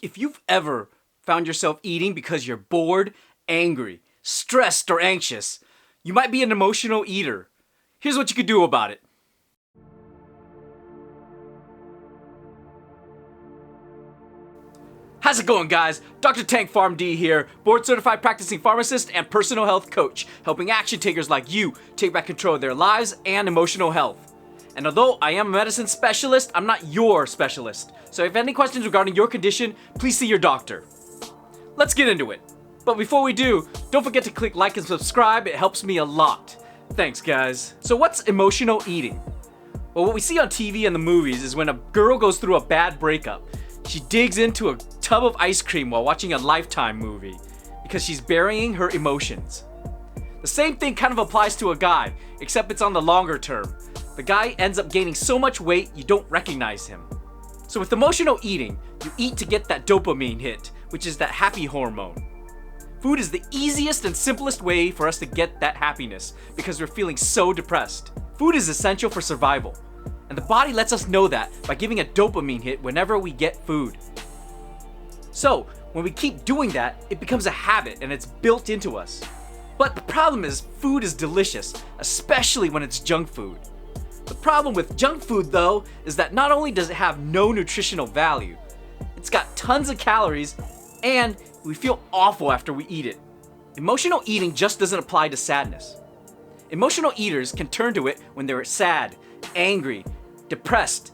If you've ever found yourself eating because you're bored, angry, stressed, or anxious, you might be an emotional eater. Here's what you could do about it. How's it going, guys? drtankpharmd here, board-certified practicing pharmacist and personal health coach, helping action takers like you take back control of their lives and emotional health. And although I am a medicine specialist, I'm not your specialist. So if you have any questions regarding your condition, please see your doctor. Let's get into it. But before we do, don't forget to click like and subscribe. It helps me a lot. Thanks, guys. So what's emotional eating? Well, what we see on TV and the movies is when a girl goes through a bad breakup. She digs into a tub of ice cream while watching a Lifetime movie because she's burying her emotions. The same thing kind of applies to a guy, except it's on the longer term. The guy ends up gaining so much weight you don't recognize him. So with emotional eating, you eat to get that dopamine hit, which is that happy hormone. Food is the easiest and simplest way for us to get that happiness because we're feeling so depressed. Food is essential for survival, and the body lets us know that by giving a dopamine hit whenever we get food. So when we keep doing that, it becomes a habit and it's built into us. But the problem is food is delicious, especially when it's junk food. The problem with junk food, though, is that not only does it have no nutritional value, it's got tons of calories, and we feel awful after we eat it. Emotional eating just doesn't apply to sadness. Emotional eaters can turn to it when they're sad, angry, depressed,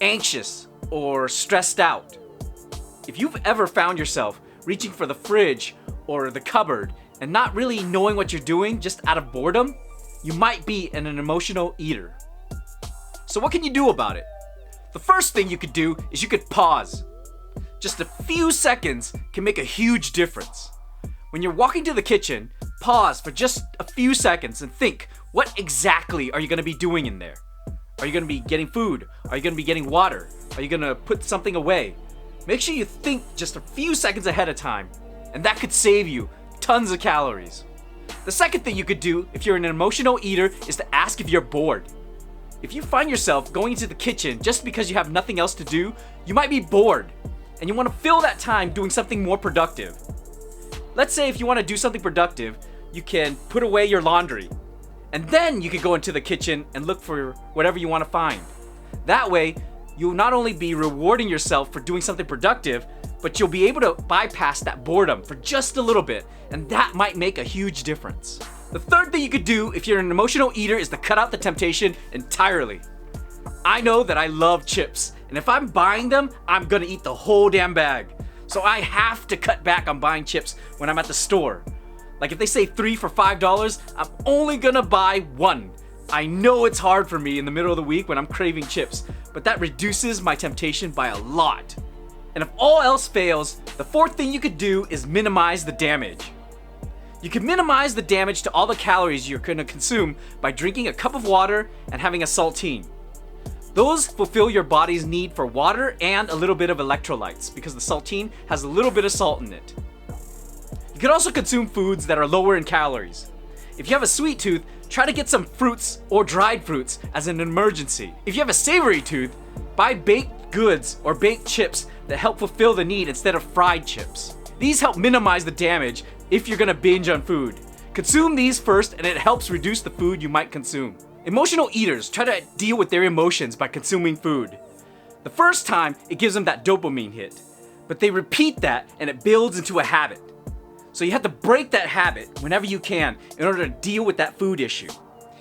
anxious, or stressed out. If you've ever found yourself reaching for the fridge or the cupboard and not really knowing what you're doing just out of boredom, you might be an emotional eater. So what can you do about it? The first thing you could do is you could pause. Just a few seconds can make a huge difference. When you're walking to the kitchen, pause for just a few seconds and think, what exactly are you going to be doing in there? Are you going to be getting food? Are you going to be getting water? Are you going to put something away? Make sure you think just a few seconds ahead of time, and that could save you tons of calories. The second thing you could do if you're an emotional eater is to ask if you're bored. If you find yourself going into the kitchen just because you have nothing else to do, you might be bored, and you want to fill that time doing something more productive. Let's say if you want to do something productive, you can put away your laundry, and then you could go into the kitchen and look for whatever you want to find. That way, you'll not only be rewarding yourself for doing something productive, but you'll be able to bypass that boredom for just a little bit, and that might make a huge difference. The third thing you could do if you're an emotional eater is to cut out the temptation entirely. I know that I love chips, and if I'm buying them, I'm gonna eat the whole damn bag. So I have to cut back on buying chips when I'm at the store. Like if they say 3 for $5, I'm only gonna buy 1. I know it's hard for me in the middle of the week when I'm craving chips, but that reduces my temptation by a lot. And if all else fails, the fourth thing you could do is minimize the damage. You can minimize the damage to all the calories you're gonna consume by drinking a cup of water and having a saltine. Those fulfill your body's need for water and a little bit of electrolytes because the saltine has a little bit of salt in it. You can also consume foods that are lower in calories. If you have a sweet tooth, try to get some fruits or dried fruits as an emergency. If you have a savory tooth, buy baked goods or baked chips that help fulfill the need instead of fried chips. These help minimize the damage if you're gonna binge on food. Consume these first and it helps reduce the food you might consume. Emotional eaters try to deal with their emotions by consuming food. The first time, it gives them that dopamine hit, but they repeat that and it builds into a habit. So you have to break that habit whenever you can in order to deal with that food issue.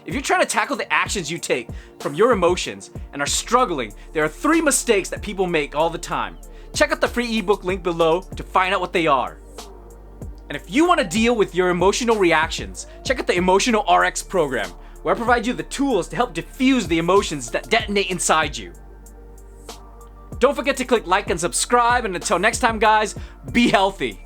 If you're trying to tackle the actions you take from your emotions and are struggling, there are 3 mistakes that people make all the time. Check out the free ebook link below to find out what they are. And if you want to deal with your emotional reactions, check out the Emotional RX program, where I provide you the tools to help diffuse the emotions that detonate inside you. Don't forget to click like and subscribe, and until next time, guys, be healthy.